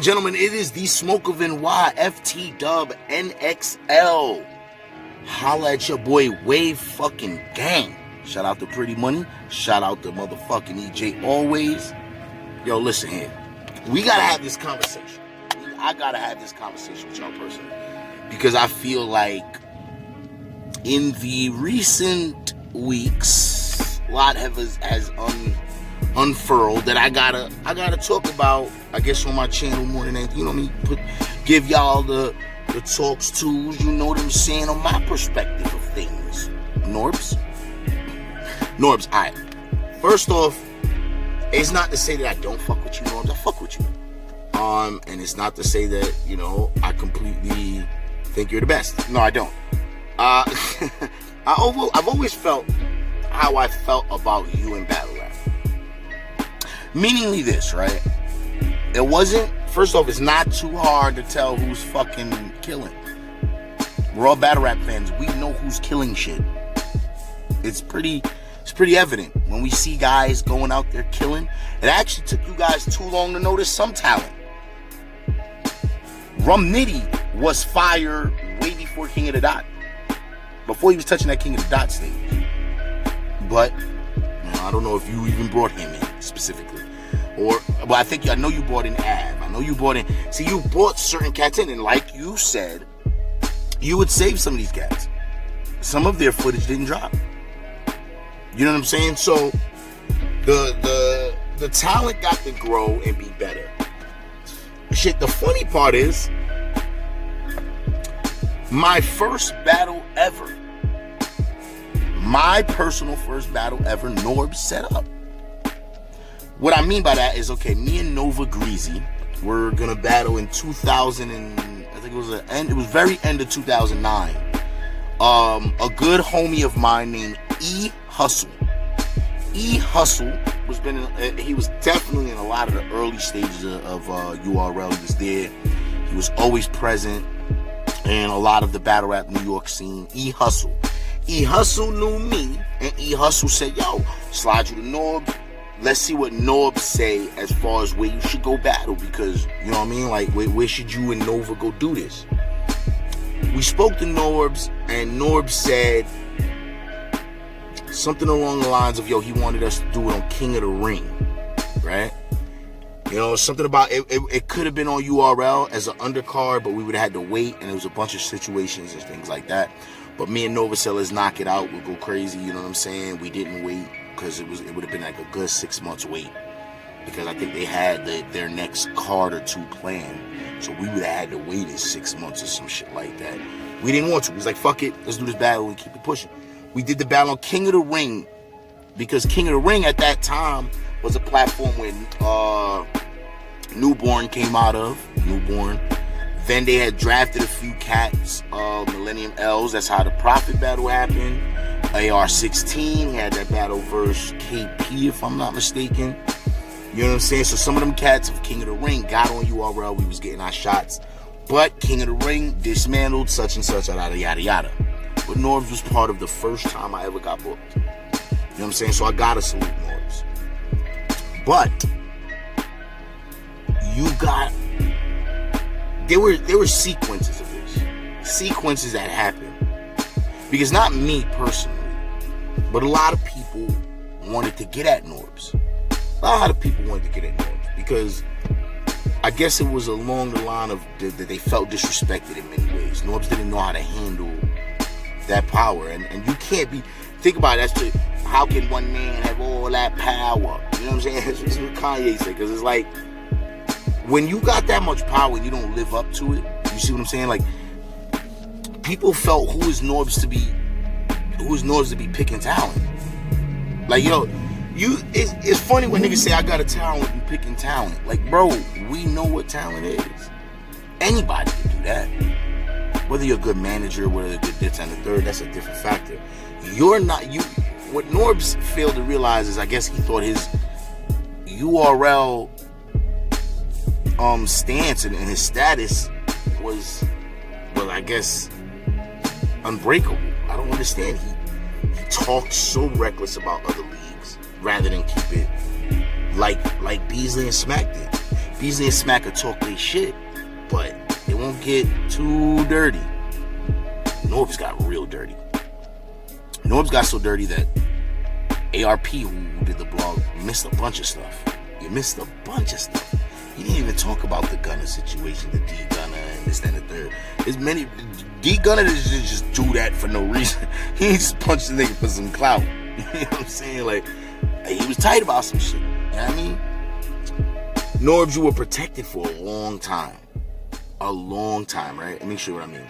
and gentlemen, it is the Smoke of NY, FT Dub NXL. Holla at your boy Wave fucking Gang. Shout out to Pretty Money. Shout out to motherfucking EJ Always. Yo, listen here. We gotta have this conversation. I gotta have this conversation with y'all personally. Because I feel like in the recent weeks, a lot has unfurled that I gotta talk about, I guess, on my channel more than anything. You know what I mean? Give y'all the talks tools, you know what I'm saying, on my perspective of things. Norbes, alright. First off, it's not to say that I don't fuck with you, Norbes. I fuck with you. And it's not to say that, you know, I completely think you're the best. No, I don't. I've always felt how I felt about you in battle rap. Meaningly this, right? It wasn't, first off, it's not too hard to tell who's fucking killing. We're all battle rap fans. We know who's killing shit. It's pretty evident when we see guys going out there killing. It actually took you guys too long to notice some talent. Rum Nitty was fire way before King of the Dot. Before he was touching that King of the Dot stage. But, you know, I don't know if you even brought him in specifically. But I know you brought in Av. I know you brought in... See, you brought certain cats in, and like you said, you would save some of these cats. Some of their footage didn't drop. You know what I'm saying? So, the talent got to grow and be better. Shit, the funny part is, my first battle ever, my personal first battle ever, Norbes set up. What I mean by that is, okay, me and Nova Greasy were gonna battle in 2000 and I think it was very end of 2009. A good homie of mine named E Hustle. E Hustle he was definitely in a lot of the early stages of URL. He was there. He was always present in a lot of the battle rap New York scene. E Hustle. E Hustle knew me, and E Hustle said, yo, slide you to Norbes. Let's see what Norbes say as far as where you should go battle, because, you know what I mean? Like, where should you and Nova go do this? We spoke to Norbes, and Norbes said something along the lines of, yo, he wanted us to do it on King of the Ring, right? You know, something about, it could have been on URL as an undercard, but we would have had to wait, and there was a bunch of situations and things like that. But me and Nova said, let's knock it out, we'll go crazy, you know what I'm saying? We didn't wait, because it would have been like a good 6 months wait, because I think they had their next card or two planned, so we would have had to wait 6 months or some shit like that. We didn't want to. We was like, fuck it, let's do this battle and keep it pushing. We did the battle on King of the Ring, because King of the Ring at that time was a platform where Newborn came out of. Then they had drafted a few cats, Millennium L's, that's how the Prophet battle happened. AR-16 had that battle versus KP, if I'm not mistaken. You know what I'm saying? So some of them cats of King of the Ring got on URL. We was getting our shots. But King of the Ring dismantled such and such, yada, yada, yada. But Norbes was part of the first time I ever got booked. You know what I'm saying? So I gotta salute Norbes. But there were sequences of this. Sequences that happened. Because not me personally, but a lot of people wanted to get at Norbes. A lot of people wanted to get at Norbes because I guess it was along the line of that they felt disrespected in many ways. Norbes didn't know how to handle that power. And you can't be, think about it, how can one man have all that power? You know what I'm saying? That's what Kanye said, because it's like, when you got that much power and you don't live up to it, you see what I'm saying? Like, people felt who is Norbes to be picking talent. Like, yo, it's funny when niggas say I got a talent and picking talent. Like, bro, we know what talent is. Anybody can do that. Whether you're a good manager, whether you're a good this and the third, that's a different factor. What Norbes failed to realize is, I guess he thought his URL stance and his status was, well, I guess, unbreakable. I don't understand. He talked so reckless about other leagues rather than keep it like Beasley and Smack did. Beasley and Smack could talk their shit, but it won't get too dirty. Norbes got real dirty. Norbes got so dirty that ARP, who did the blog, missed a bunch of stuff. He missed a bunch of stuff. He didn't even talk about the Gunner situation, the D Gunner, and this, and the third. There's many. D Gunner just do that for no reason. He just punched the nigga for some clout. You know what I'm saying? Like, he was tight about some shit. You know what I mean? Norbes, you were protected for a long time. A long time, right? Let me show you what I mean.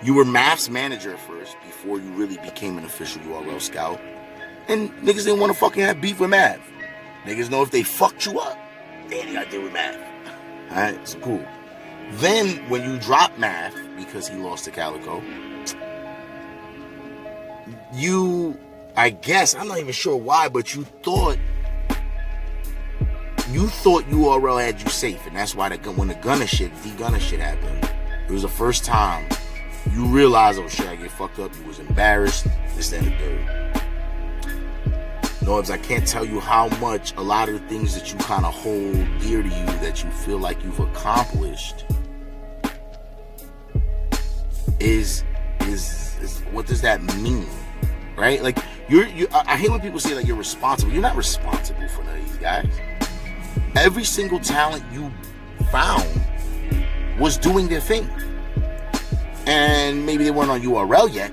You were Math's manager at first before you really became an official URL scout. And niggas didn't want to fucking have beef with Math. Niggas know if they fucked you up, they ain't got to deal with Math. Alright, so cool. Then, when you dropped Math because he lost to Calico, you, I guess, I'm not even sure why, but you thought URL had you safe, and that's why when the Gunner shit, the Gunner shit happened, it was the first time you realized, oh shit, I get fucked up. You was embarrassed, this, that, and the third. Norbes, I can't tell you how much a lot of the things that you kind of hold dear to you, that you feel like you've accomplished, is what does that mean, right? Like, I hate when people say like you're responsible. You're not responsible for none of these guys. Every single talent you found was doing their thing. And maybe they weren't on URL yet,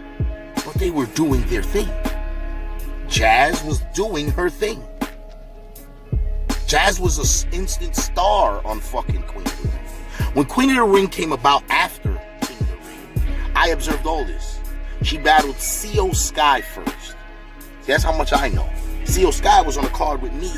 but they were doing their thing. Jazz was doing her thing. Jazz was an instant star on fucking Queen of the Ring. When Queen of the Ring came about after King of the Ring, I observed all this. She battled CO Sky first. See, that's how much I know. CO Sky was on the card with me,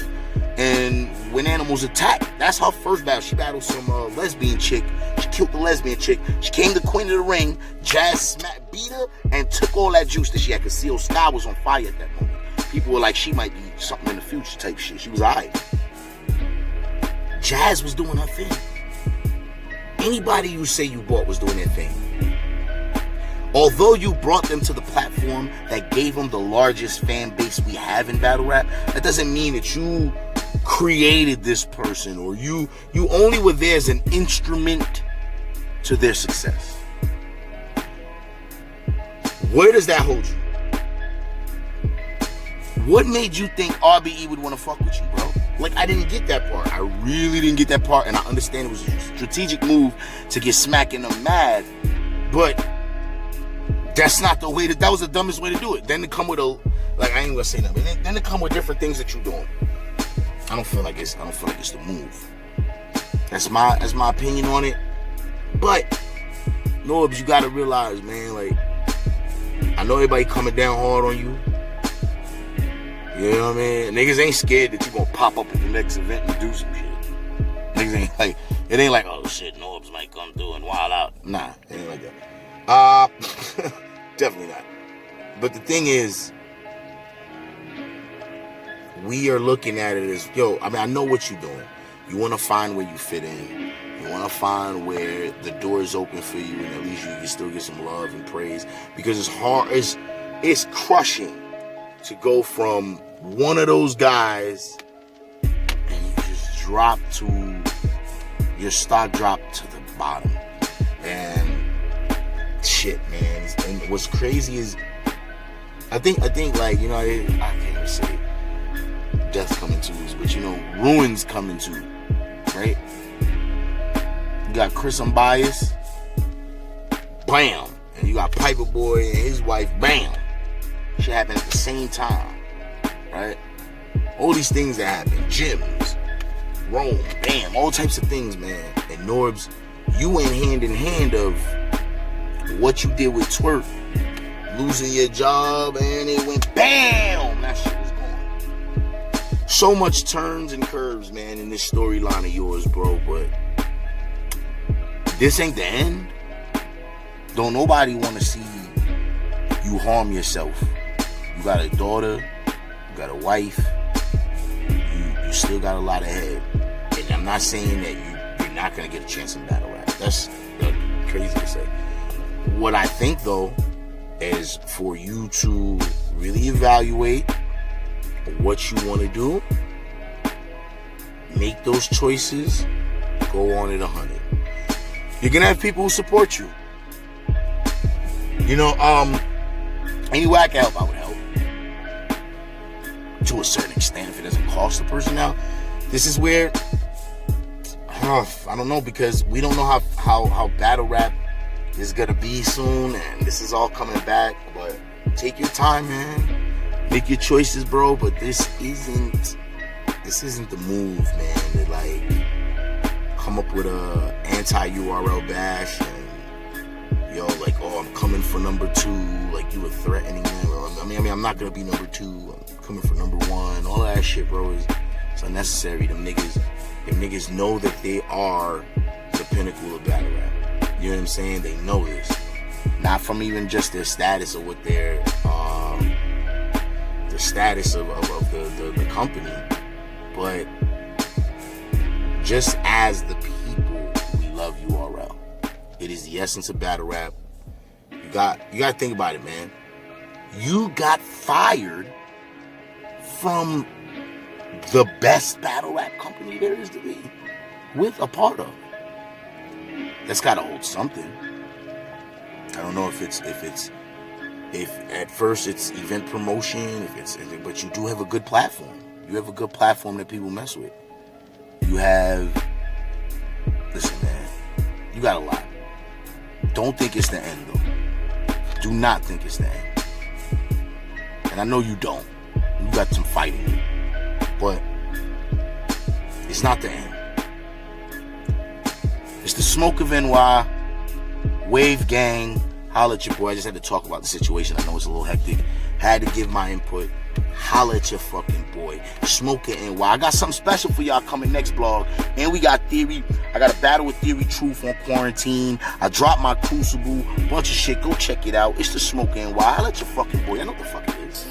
and when Animals Attacked, that's her first battle. She battled some lesbian chick. She killed the lesbian chick. She came to Queen of the Ring. Jazz beat her and took all that juice that she had, because CO Sky was on fire at that moment. People were like, she might be something in the future type shit. She was alright. Jazz was doing her thing. Anybody you say you bought was doing their thing. Although you brought them to the platform that gave them the largest fan base we have in battle rap, that doesn't mean that you created this person, or you only were there as an instrument to their success. Where does that hold you? What made you think RBE would want to fuck with you, bro? Like, I didn't get that part. I really didn't get that part, and I understand it was a strategic move to get smacking them mad, but that's not the way that was the dumbest way to do it. Then to come with I ain't gonna say nothing. Then to come with different things that you're doing. I don't feel like it's the move. That's my opinion on it. But Norbes, you gotta realize, man, like, I know everybody coming down hard on you. You know what I mean? Niggas ain't scared that you gonna pop up at the next event and do some shit. Niggas ain't like, it ain't like, oh shit, Norbes might come through and wild out. Nah, it ain't like that. Definitely not. But the thing is, we are looking at it as, yo, I mean, I know what you're doing. You want to find where you fit in. You want to find where the door is open for you, and at least you can still get some love and praise. Because it's hard, it's crushing to go from one of those guys and you just drop to, your stock drop to the bottom. And shit, man. And what's crazy is, I think like, you know, I can't even say death coming to us, but you know, ruins coming to, right? You got Chris Unbiased, bam, and you got Piper Boy and his wife, bam. Shit happened at the same time, right? All these things that happen, gyms, Rome, bam, all types of things, man. And Norbes, you went hand in hand of what you did with Twerk, losing your job, and it went bam, that shit was gone. So much turns and curves, man, in this storyline of yours, bro, but this ain't the end. Don't nobody want to see you harm yourself. You got a daughter, you got a wife, you still got a lot ahead. And I'm not saying that you're not going to get a chance in battle rap. That's crazy to say. What I think, though, is for you to really evaluate what you want to do. make those choices, go on at 100. You're gonna have people who support you. You know, any way I can help, I would help. To a certain extent, if it doesn't cost the person out. This is where, I don't know, because we don't know how battle rap is gonna be soon, and this is all coming back, but take your time, man. Make your choices, bro, but this isn't the move, man, to like come up with a anti-URL bash and yo, like, oh, I'm coming for number 2, like you were threatening me. I mean, I'm not gonna be number 2, I'm coming for number 1. All of that shit, bro, it's unnecessary. Them niggas know that they are the pinnacle of battle rap. You know what I'm saying? They know this. Not from even just their status or what their the status of the company, but just as the people, we love URL. It is the essence of battle rap. You got to think about it, man. You got fired from the best battle rap company there is to be with a part of. That's got to hold something. I don't know if at first it's event promotion, but you do have a good platform. You have a good platform that people mess with. You have, listen, man, you got a lot. Don't think it's the end, though. Do not think it's the end. And I know you don't. You got some fighting in you. But it's not the end. It's the smoke of NY, Wave Gang. Holla at your boy. I just had to talk about the situation. I know it's a little hectic. Had to give my input. Holla at your fucking boy. Smoke of NY. I got something special for y'all coming next vlog. And we got Theory. I got a battle with Theory Truth on Quarantine. I dropped my Crucible. Bunch of shit. Go check it out. It's the Smoke of NY. Holla at your fucking boy. I know what the fuck it is.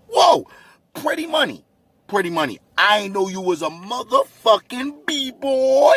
Whoa. Pretty money. I ain't know you was a motherfucking B-boy.